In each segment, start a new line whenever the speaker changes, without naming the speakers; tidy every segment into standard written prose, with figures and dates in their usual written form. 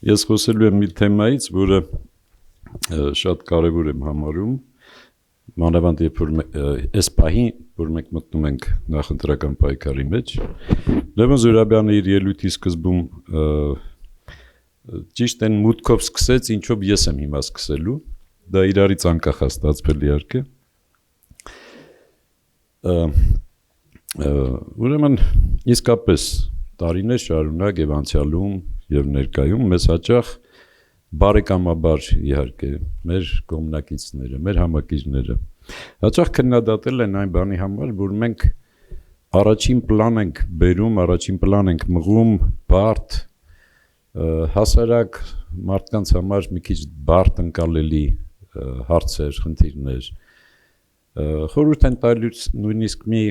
Ես խոսելու եմ մի թեմայից, որը շատ կարևոր եմ համարում, մանավանդ երբ որ այս պահին, որ մենք մտնում ենք նախընտրական պայքարի մեջ, Լևոն Զուրաբյանը իր ելույթի սկզբում ճիշտ այն մուտքով սկսեց, ինչով ես եմ հիմա սկսելու, դա իրարից անկախ է ստացվել իհարկե։ Ուրեմն իսկապես տարիներ շարունակ եւ անցյալում եւ ներկայում մեզ հաճախ բարեկամաբար իհարկե մեր կողմնակիցները, մեր համակիցները հաճախ քննադատել են այն բանի համար, որ մենք առաջին պլան ենք բերում, առաջին պլան ենք մղում բարդ հասարակ մարդկանց համար մի քիչ բարդ ընկալելի հարցեր, խնդիրներ խորհուրդ են տալիս նույնիսկ մի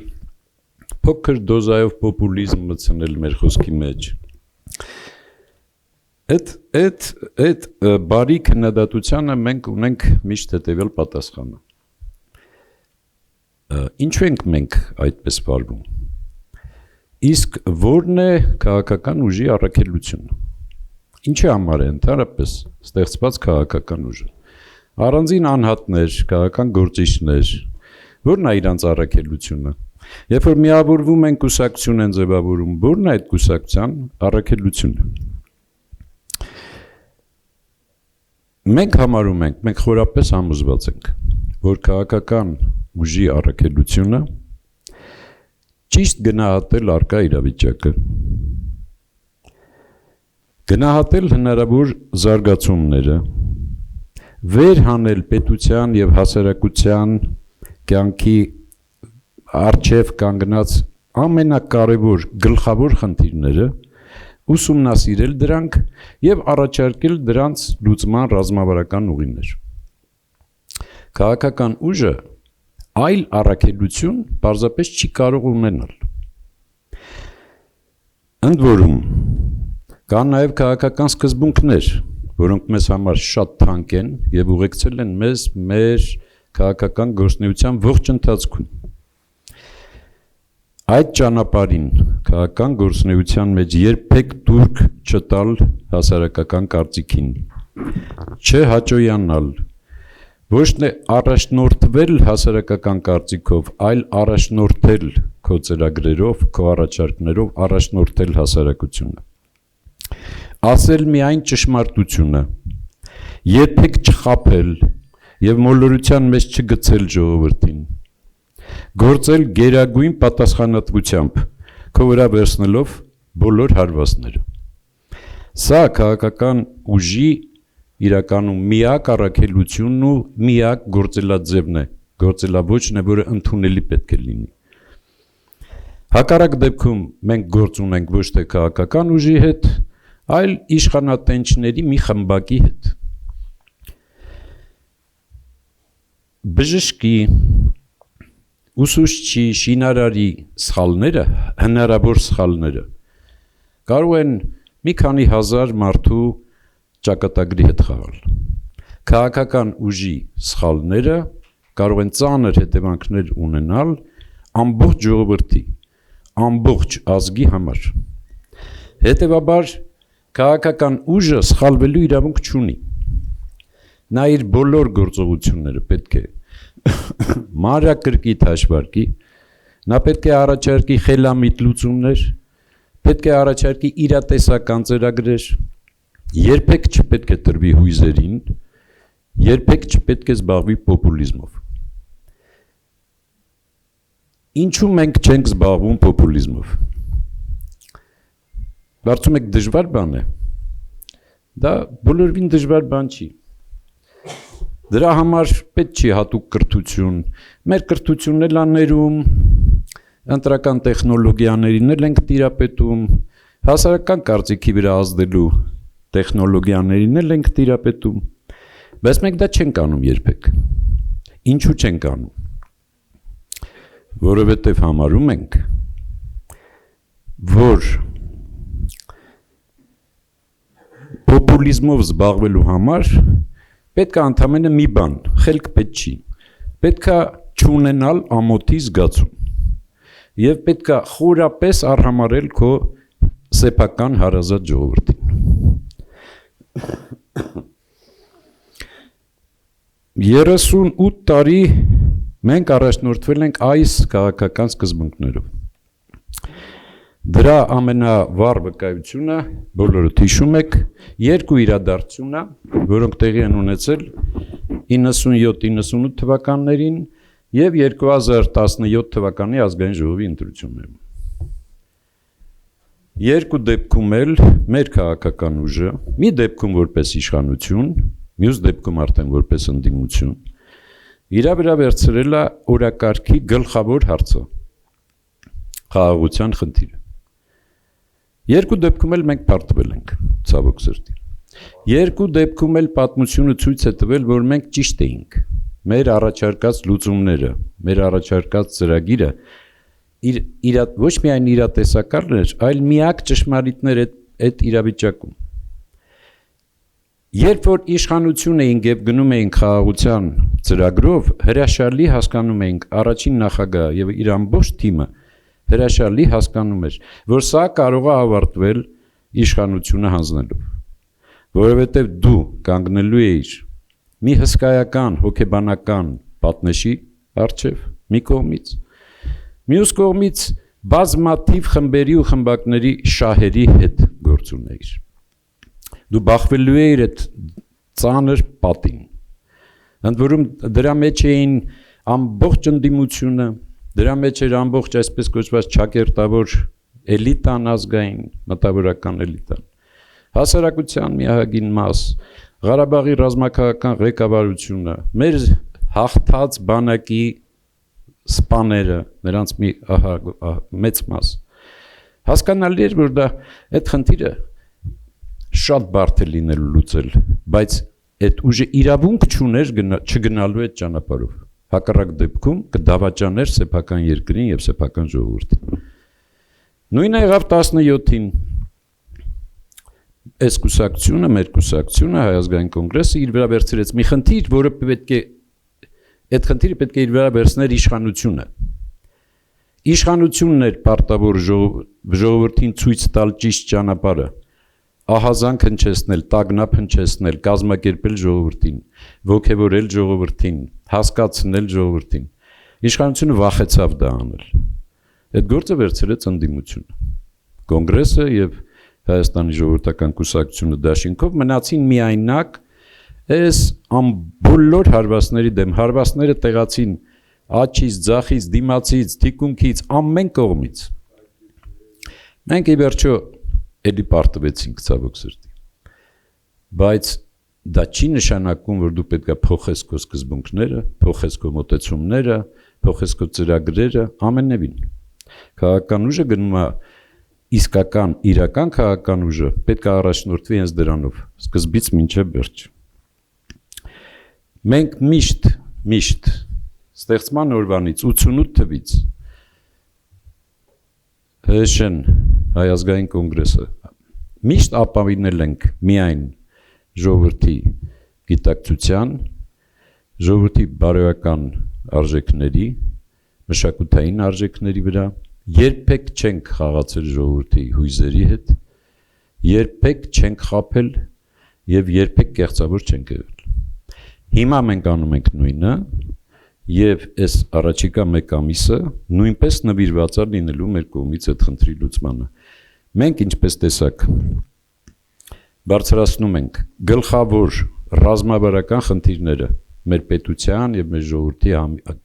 փոքր դոզայով պոպուլիզմ մտցնել մեր խոսքի մեջ Այդ բարի քննադատությանը մենք ունենք միշտ հետևյալ պատասխանը Ինչու ենք մենք այդպես վարվում Իսկ որն է քաղաքական ուժի առաքելությունը Ինչի համար է ընդհանրապես ստեղծված քաղաքական ուժը Առանձին անհատներ, քաղաքական գործիչներ Որն է իրանց առաքելությունը Երբ որ միավորվում են կուսակցություն են ձևավորում Որն է այդ կուսակցության առաքելությունը Մենք համարում ենք, մենք խորապես համոզված ենք, որ քաղաքական ուժի առաքելությունը ճիշտ գնահատել առկա իրավիճակը, գնահատել հնարավոր զարգացումները, վերհանել պետության եւ հասարակության կյանքի առջև կանգնած ամենակարևոր գլխավոր խնդիրները ուսումնասիրել դրանք եւ առաջարկել դրանց լուծման ռազմավարական ուղիներ։ Քաղաքական ուժը այլ առաքելություն պարզապես չի կարող ունենալ։ Ընդ որում կան նաեւ քաղաքական սկզբունքներ, որոնք մեզ համար շատ թանկ են եւ ուղեկցել են մեզ մեր քաղաքական գործունեության ողջ ընթացքում։ Այդ ճանապարհին քաղաքական գործունեության մեջ երբեք դուրք չտալ հասարակական կարծիքին, չհաճոյանալ, ոչ թե առաջնորդվել հասարակական կարծիքով, այլ առաջնորդել քո ծրագրերով, քո առաջարկներով, առաջնորդել հասարակությունը։ Ասել միայն ճշմարտությունը, երբեք չխաբել եւ մոլորության մեջ չգցել ժողովրդին։ Գործել գերագույն պատասխանատվությամբ, քո վրա վերցնելով բոլոր հարվածները։ Սա քաղաքական ուժի իրականում միակ առաքելությունն ու միակ գործելաձևն է, գործելաոճն է, որը ընդունելի պետք է լինի։ Հակառակ դեպքում մենք գործ ունենք ոչ թե քաղաքական ուժի հետ, այլ իշխանատենչների մի խմբակի հետ։ Բժշկի ուսուցչի, շինարարի սխալները, հնարավոր սխալները կարող են մի քանի հազար մարդու ճակատագրի հետ խաղալ։ Քաղաքական ուժի սխալները կարող են ծանր հետևանքներ ունենալ ամբողջ ժողովրդի, ամբողջ ազգի համար։ Հետևաբար քաղաքական ուժը սխալվելու իրավունք չունի։ Նա իր բոլոր գործողությունները պետք է մանրակրկիտ հաշվարկի, նա պետք է առաջարկի խելամիտ լուծումներ, պետք է առաջարկի իրատեսական ծրագրեր, երբեք չպետք է տրվի հույզերին, երբեք չպետք է զբաղվի պոպուլիզմով։ Ինչու մենք չենք զբաղվում պոպուլիզմով։ Կարծում եք դժվար բան է։ Դա բոլորովին դժվար բան չի։ Դրա համար պետք չի հատուկ կրթություն, մեր կրթությունն էլ աներում, ընտրական տեխնոլոգիաներին էլ ենք տիրապետում, հասարակական կարծիքի վրա ազդելու տեխնոլոգիաներին էլ ենք տիրապետում, բայց մենք դա չենք անում երբեք։ Ինչու չենք անում։ Որովհետև համարում ենք, որ պոպուլիզմով զբաղվելու համար պետք է ընդամենը մի բան, խելք պետք չի, պետք է չունենալ ամոթի զգացում և պետք է խորապես արհամարել քո սեփական հարազատ ժողովրդին։ 38 տարի մենք առաջնորդվել ենք այս քաղաքական սկզբունքներով։ Դրա ամենավառ վկայությունը, բոլորդ հիշում եք, երկու իրադարձությունն է, որոնք տեղի են ունեցել 97-98 թվականներին եւ 2017 թվականի ազգային ժողովի ընտրություններում։ Երկու դեպքում էլ մեր քաղաքական ուժը, մի դեպքում որպես իշխանություն, մյուս դեպքում արդեն որպես ընդդիմություն, իր վրա վերցրել է օրակարգի գլխավոր հարցը՝ խաղաղության խնդիրը։ Երկու դեպքում էլ մենք պարտվել ենք, ցավոք սրտի։ Երկու դեպքում էլ պատմությունը ցույց է տվել, որ մենք ճիշտ էինք։ Մեր առաջարկած լուծումները, մեր առաջարկած ծրագիրը ոչ միայն իրատեսական էր, այլ միակ ճշմարիտն էր այդ իրավիճակում։ Երբ որ իշխանություն էինք եւ գնում էինք խաղաղության ծրագրով, հրաշալի հասկանում էինք առաջին նախագահ եւ իր ամբողջ թիմը հրաշալի հասկանում էր, որ սա կարող է ավարտվել իշխանությունը հանձնելով, որովհետև դու կանգնելու էիր մի հսկայական հոգեբանական պատնեշի առջև մի կողմից, մյուս կողմից բազմաթիվ խմբերի ու խմբակների շահերի հետ գործ ունեիր։ Դու բախվելու էիր այդ ծանր պատին, ընդ որում դրա մեջ էին ամբողջ ընդդիմությունը, դրա մեջ էր ամբողջ այսպես կոչված ճակերտավոր էլիտան ազգային, մտավորական էլիտան, հասարակության միահագին մաս, Ղարաբաղի ռազմաքաղաքական ղեկավարությունը, մեր հաղթած բանակի սպաները, նրանց մի մեծ մաս։ Հասկանալի էր, որ դա այդ խնդիրը շատ բարդ է լինելու լուծել, բայց այդ ուժը իրավունք չուներ չգնալու այդ ճանապարհով։ Հակառակ դեպքում կդավաճաներ սեփական երկրին եւ սեփական ժողովրդին։ Նույնը եղավ 17-ին։ Այս կուսակցությունը, մեր կուսակցությունը, Հայ ազգային կոնգրեսը իր վրա վերցրեց մի խնդիր, որը այդ խնդիրը պետք է իր վրա վերցներ իշխանությունը։ Իշխանությունն էր պարտավոր ժողովրդին ցույց տալ ճիշտ ճանապարհը, ահազանգ հնչեցնել, տագնապ հնչեցնել, կազմակերպել ժողովրդին, ոգևորել ժողովրդին, հասկացնել ժողովրդին։ Իշխանությունը վախեցավ դա անել։ Այդ գործը վերցրեց ընդդիմությունը։ Կոնգրեսը եւ Հայաստանի ժողովրդական կուսակցությունը դաշինքով մնացին միայնակ այս բոլոր հարվածների դեմ։ Հարվածները տեղացին աչից, ձախից, դիմացից, թիկունքից, ամեն կողմից։ Մենք ի վերջո էլի պարտվեցինք, ցավոք սրտի։ Բայց դա չի նշանակում, որ դու պետք է փոխես քո սկզբունքները, փոխես քո մոտեցումները, փոխես քո ծրագրերը, ամենևին։ Քաղաքական ուժը գնում է իսկական, իրական քաղաքական ուժը պետք է առաջնորդվի հենց դրանով, սկզբից մինչև վերջ։ Մենք միշտ ստեղծման օրվանից 88 թվից ՀՇ-ն, Հայ ազգային կոնգրեսը, միշտ ապավինել ենք միայն ժողովրդի գիտակցության, ժողովրդի բարոյական արժեքների, մշակութային արժեքների վրա, երբեք չենք խաղացել ժողովրդի հույզերի հետ, երբեք չենք խաբել եւ երբեք կեղծավոր չենք եղել։ Հիմա մենք անում ենք նույնը եւ այս առաջիկա մեկ ամիսը նույնպես նվիրված է լինելու մեր կողմից այդ խնդրի լուծմանը։ Մենք ինչպես տեսակ բարձրացնում ենք գլխավոր ռազմավարական խնդիրները մեր պետության եւ մեր ժողովրդի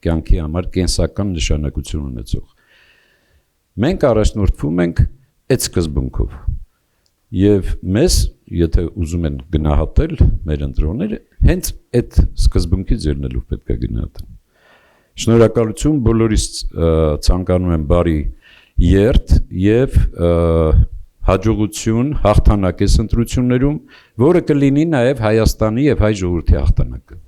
կյանքի համար կենսական նշանակություն ունեցող։ Մենք առաջնորդվում ենք այդ սկզբունքով եւ մեզ, եթե ուզում են գնահատել մեր ընտրողները, հենց այդ սկզբունքից ելնելով պետք է գնահատեն։ Շնորհակալություն բոլորիս ցանկանում եմ բարի երթ եւ հաջողություն հաղթանակ այս ընտրություններում, որը կլինի նաեւ Հայաստանի եւ հայ ժողովրդի հաղթանակը։